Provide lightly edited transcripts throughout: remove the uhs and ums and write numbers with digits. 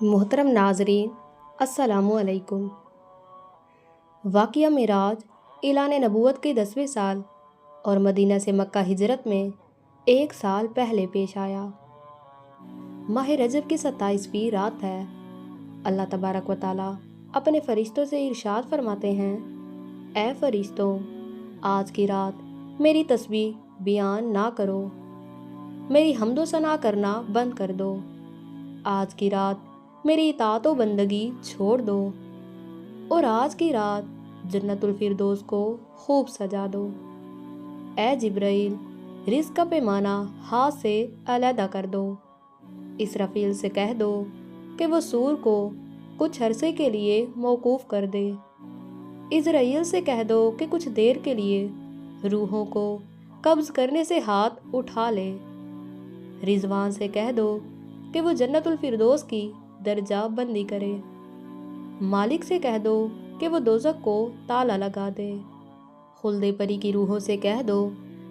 محترم ناظرین، السلام علیکم۔ واقعہ معراج اعلان نبوت کے 10ویں سال اور مدینہ سے مکہ ہجرت میں 1 سال پہلے پیش آیا۔ ماہ رجب کی 27ویں رات ہے۔ اللہ تبارک و تعالیٰ اپنے فرشتوں سے ارشاد فرماتے ہیں، اے فرشتوں، آج کی رات میری تسبیح بیان نہ کرو، میری حمد و ثنا کرنا بند کر دو، آج کی رات میری اطاعت و بندگی چھوڑ دو، اور آج کی رات جنت الفردوس کو خوب سجا دو۔ اے جبرائیل، رزق کا پیمانہ ہاتھ سے علیحدہ کر دو، اسرافیل سے کہہ دو کہ وہ سور کو کچھ عرصے کے لیے موقوف کر دے، عزرائیل سے کہہ دو کہ کچھ دیر کے لیے روحوں کو قبض کرنے سے ہاتھ اٹھا لے، رضوان سے کہہ دو کہ وہ جنت الفردوس کی درجہ بندی کرے، مالک سے کہہ دو کہ وہ دوزخ کو تالا لگا دے، خلد پری کی روحوں سے کہہ دو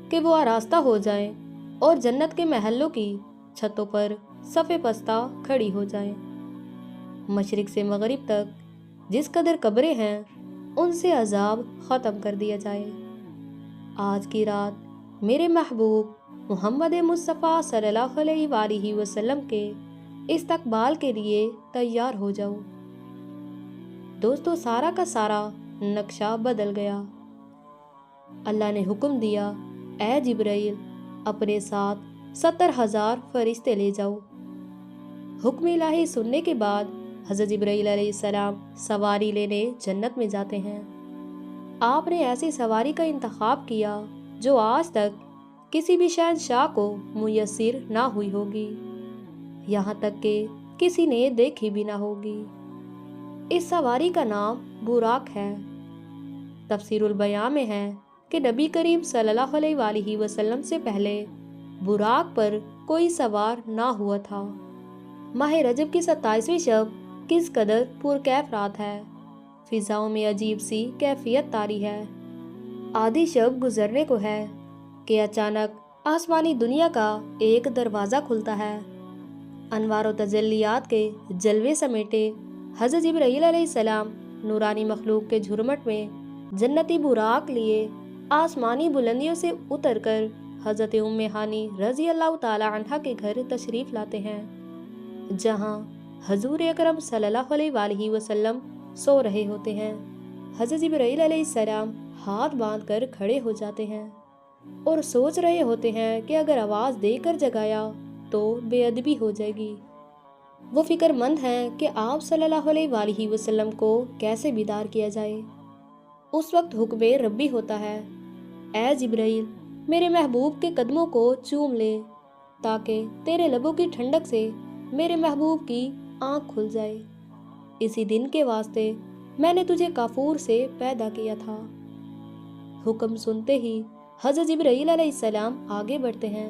کہ وہ آراستہ ہو جائیں اور جنت کے محلوں کی چھتوں پر صف پستہ کھڑی ہو جائیں، مشرق سے مغرب تک جس قدر قبریں ہیں ان سے عذاب ختم کر دیا جائے۔ آج کی رات میرے محبوب محمد مصطفیٰ صلی اللہ علیہ وآلہ وسلم کے استقبال کے لیے تیار ہو جاؤ۔ دوستو، سارا کا سارا نقشہ بدل گیا۔ اللہ نے حکم دیا، اے جبرائیل، اپنے ساتھ 70,000 فرشتے لے جاؤ۔ حکم الہی سننے کے بعد حضرت جبرائیل علیہ السلام سواری لینے جنت میں جاتے ہیں۔ آپ نے ایسی سواری کا انتخاب کیا جو آج تک کسی بھی شہنشاہ کو میسر نہ ہوئی ہوگی، یہاں تک کہ کسی نے دیکھی بھی نہ ہوگی۔ اس سواری کا نام براق ہے۔ تفسیر البیاں میں ہے کہ نبی کریم صلی اللہ علیہ وآلہ وسلم سے پہلے براق پر کوئی سوار نہ ہوا تھا۔ ماہ رجب کی 27ویں شب کس قدر پرکیف رات ہے، فضاؤں میں عجیب سی کیفیت طاری ہے۔ آدھی شب گزرنے کو ہے کہ اچانک آسمانی دنیا کا ایک دروازہ کھلتا ہے۔ انوار و تجلیات کے جلوے سمیٹے حضرت جبرائیل علیہ السلام نورانی مخلوق کے جھرمٹ میں جنتی براق لیے آسمانی بلندیوں سے اتر کر حضرت ام ہانی رضی اللہ تعالی عنہا کے گھر تشریف لاتے ہیں، جہاں حضور اکرم صلی اللہ علیہ وآلہ وسلم سو رہے ہوتے ہیں۔ حضرت جبرائیل علیہ السلام ہاتھ باندھ کر کھڑے ہو جاتے ہیں اور سوچ رہے ہوتے ہیں کہ اگر آواز دے کر جگایا تو بے ادبی ہو جائے گی۔ وہ فکر مند ہیں کہ آپ صلی اللہ علیہ وآلہ وسلم کو کیسے بیدار کیا جائے۔ اس وقت حکم ربی ہوتا ہے، اے جبرائیل، میرے محبوب کے قدموں کو چوم لے تاکہ تیرے لبوں کی ٹھنڈک سے میرے محبوب کی آنکھ کھل جائے۔ اسی دن کے واسطے میں نے تجھے کافور سے پیدا کیا تھا۔ حکم سنتے ہی حضرت جبرائیل علیہ السلام آگے بڑھتے ہیں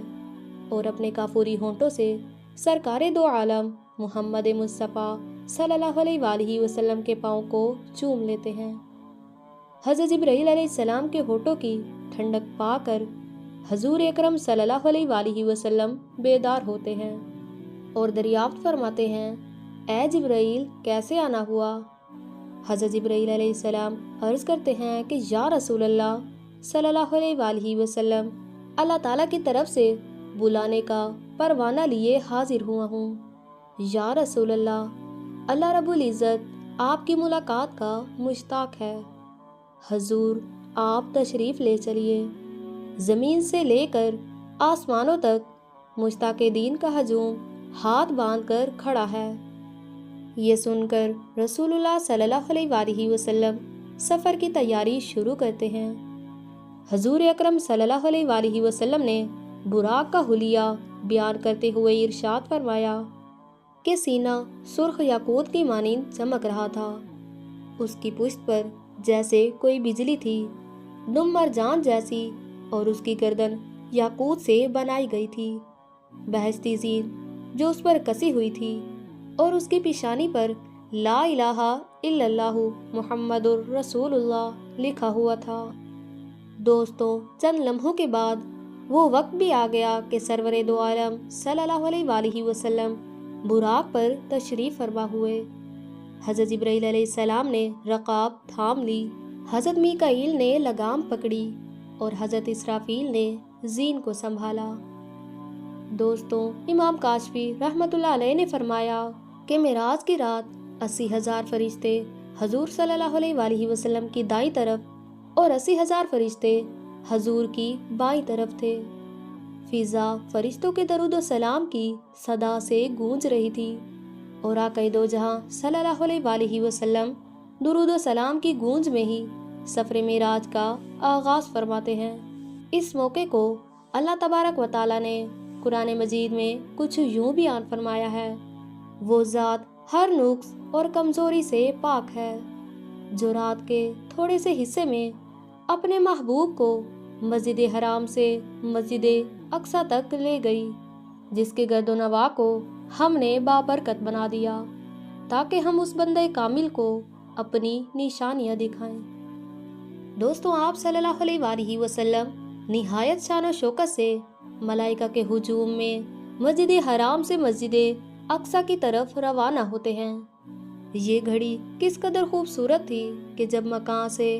اور اپنے کافوری ہونٹوں سے سرکار دو عالم محمد مصطفیٰ صلی اللہ علیہ وآلہ وسلم کے پاؤں کو چوم لیتے ہیں۔ حضرت جبرائیل علیہ السلام کے ہونٹوں کی ٹھنڈک پا کر حضور اکرم صلی اللہ علیہ وآلہ وسلم بیدار ہوتے ہیں اور دریافت فرماتے ہیں، اے جبرائیل، کیسے آنا ہوا؟ حضرت جبرائیل علیہ السلام عرض کرتے ہیں کہ یا رسول اللہ صلی اللہ علیہ وآلہ وسلم، اللہ تعالیٰ کی طرف سے بلانے کا پروانہ لیے حاضر ہوا ہوں۔ یا رسول اللہ، اللہ رب العزت آپ کی ملاقات کا مشتاق ہے۔ حضور، آپ تشریف لے چلیے۔ زمین سے لے کر آسمانوں تک مشتاق دین کا ہجوم ہاتھ باندھ کر کھڑا ہے۔ یہ سن کر رسول اللہ صلی اللہ علیہ وآلہ وسلم سفر کی تیاری شروع کرتے ہیں۔ حضور اکرم صلی اللہ علیہ وآلہ وسلم نے براق کا حلیہ بیان کرتے ہوئے ارشاد فرمایا کہ سینہ سرخ یاقوت کی مانند چمک رہا تھا، اس کی پشت پر جیسے کوئی بجلی تھی، دم مرجان جیسی، اور اس کی گردن یاقوت سے بنائی گئی تھی، بہشتی زین جو اس پر کسی ہوئی تھی، اور اس کی پیشانی پر لا الہ الا اللہ محمد الرسول اللہ لکھا ہوا تھا۔ دوستوں، چند لمحوں کے بعد وہ وقت بھی آ گیا کہ سرور دو عالم صلی اللہ علیہ وآلہ وسلم बुराक पर तशरीफ फरमा हुए। हज़रत जिब्राइल अलैहिस्सलाम ने रकाब थाम ली, हज़रत मीकाईल ने लगाम पकड़ी और हज़रत इसराफील ने जीन को संभाला। दोस्तों, इमाम काशफी रहमतुल्लाह अलैह ने फरमाया कि मेराज की रात 80,000 फरिश्ते हजूर सल्लल्लाहु अलैहि वसल्लम की दाईं तरफ और 80,000 फरिश्ते हजूर की बाईं तरफ थे। फिजा फरिश्तों के दरूद सलाम की सदा से गूंज रही थी और आक़ाए दो जहां सल्लल्लाहु अलैहि वसल्लम दुरूद सलाम की गूंज में ही सफ़र मेराज का आगाज़ फरमाते हैं। इस मौके को अल्लाह तबारक व तआला ने कुरान मजीद में कुछ यूं बयान फरमाया है, वो ज़ात हर नुक्स और कमज़ोरी से पाक है जो रात के थोड़े से हिस्से में अपने महबूब को मस्जिद हराम से मस्जिद अक्सा तक ले गई, जिसके गर्दो नवा को हमने बाबरकत बना दिया ताकि हम उस बंदे कामिल को अपनी निशानियां दिखाएं। दोस्तों, आप सल्लल्लाहु अलैहि वसल्लम निहायत शान और शौकत से मलाइका के हुजूम में मस्जिद हराम से मस्जिद अक्सा की तरफ रवाना होते हैं। ये घड़ी किस कदर खूबसूरत थी कि जब मकां से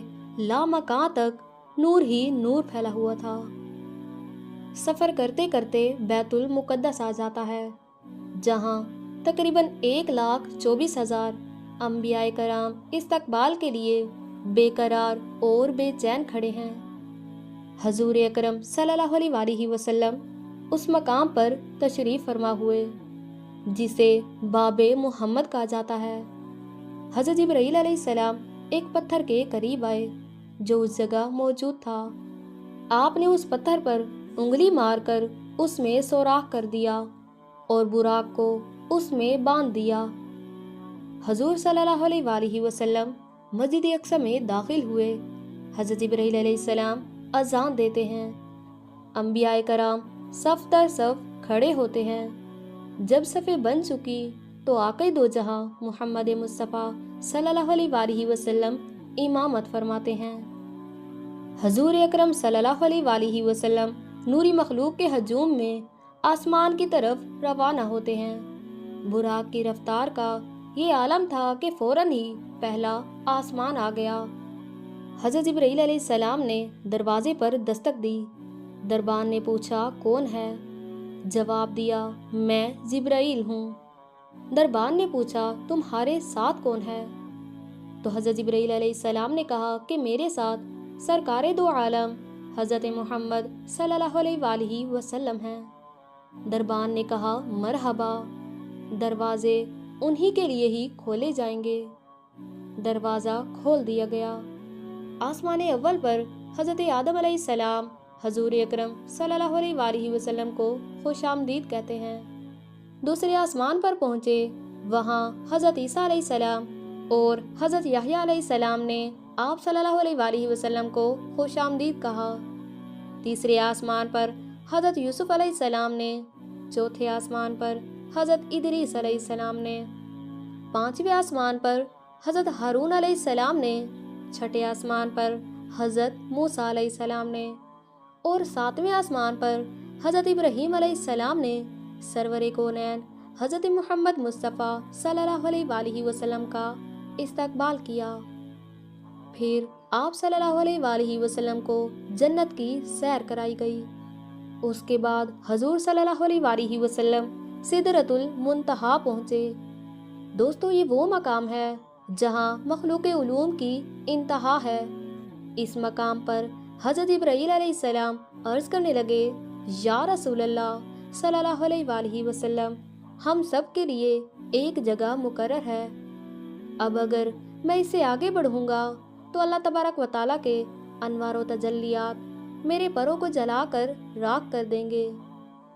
ला मकां तक नूर ही नूर फैला हुआ था। सफ़र करते करते बैतुल मुक़द्दस आ जाता है, जहाँ तकरीबन 1,24,000 अंबियाए कराम इस्तकबाल के लिए बेकरार और बेचैन खड़े हैं। हजूर अकरम सल्लल्लाहु अलैहि वसल्लम उस मकाम पर तशरीफ़ फरमा हुए जिसे बाबे मोहम्मद कहा जाता है। हज़रत जिब्राइल अलैहिस्सलाम एक पत्थर के करीब आए जो उस जगह मौजूद था। आपने उस पत्थर पर उंगली मारकर उसमें सोराख कर दिया और बुराक को उसमें बांध दिया। हजूर सल्लल्लाहु अलैहि वसल्लम मस्जिद अक्सा में दाखिल हुए। हज़रत जिब्राइल अलैहिस्सलाम अजान देते हैं। अंबियाए कराम सफ दर सफ खड़े होते हैं। जब सफ़े बन चुकी तो आक़ाए दो जहां मुहम्मद मुस्तफ़ा सल्लल्लाहु अलैहि वसल्लम इमामत फरमाते हैं। हजूर अकरम सल्लल्लाहु अलैहि वसल्लम नूरी मखलूक के हजूम में आसमान की तरफ रवाना होते हैं। बुराक की रफ्तार का ये आलम था कि फौरन ही पहला आसमान आ गया। हज़रत जिब्राइल अलैहिस्सलाम ने दरवाजे पर दस्तक दी। दरबान ने पूछा, कौन है? जवाब दिया, मैं जिब्राइल हूँ। दरबान ने पूछा, तुम्हारे साथ कौन है? तो हज़रत जिब्राइल अलैहिस्सलाम ने कहा कि मेरे साथ सरकारे दो आलम हज़रत मोहम्मद सल्लल्लाहु अलैहि वसल्लम हैं। दरबान ने कहा, मरहबा, दरवाजे उन्हीं के लिए ही खोले जाएंगे। दरवाज़ा खोल दिया गया। आसमान अव्वल पर हज़रत आदम अलैहिस्सलाम हजूर अकरम सल्लल्लाहु अलैहि वसल्लम को खुशामदीद कहते हैं। दूसरे आसमान पर पहुँचे, वहाँ हज़रत ईसा अलैहिस्सलाम और हज़रत यहया अलैहिस्सलाम ने आप सल्लल्लाहु अलैहि वसल्लम को खुशामदीद कहा। तीसरे आसमान पर हज़रत यूसुफ अलैहिस्सलाम ने, चौथे आसमान पर हज़रत इदरीस अलैहिस्सलाम ने, पांचवें आसमान पर हज़रत हारून अलैहिस्सलाम ने, छठे आसमान पर हज़रत मूसा अलैहिस्सलाम ने और सातवें आसमान पर हज़रत इब्राहीम अलैहिस्सलाम ने सरवरे कौनैन हज़रत मोहम्मद मुस्तफ़ा सल्लल्लाहु अलैहि वसल्लम का इस्तकबाल किया। फिर आप सल्लल्लाहु अलैहि वसल्लम को जन्नत की सैर कराई गई। उसके बाद हजूर सल्लल्लाहु अलैहि वसल्लम सिदरतुल मुंतहा पहुँचे। दोस्तों, ये वो मकाम है जहाँ मखलूक उलूम की इंतहा है। इस मकाम पर हज़रत इब्राहीम अलैहिस्सलाम अर्ज़ करने लगे, या रसूल अल्लाह सल्लल्लाहु अलैहि वसल्लम, हम सब के लिए एक जगह मुकर्रर है। अब अगर मैं इससे आगे बढ़ूँगा तो अल्लाह तबारक व तआला के अनवार व तजल्लियात मेरे परों को जलाकर राख कर देंगे।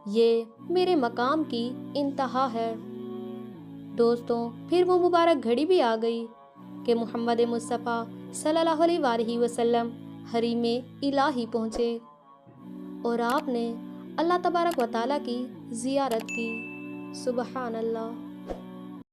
ये मेरे मकाम की इंतहा है। दोस्तों, फिर वो मुबारक घड़ी भी आ गई कि मोहम्मद मुस्तफ़ा सल्लल्लाहु अलैहि वसल्लम हरीम इलाही पहुँचे और आपने अल्लाह तबारक व तआला की ज़ियारत की। सुबहान अल्लाह।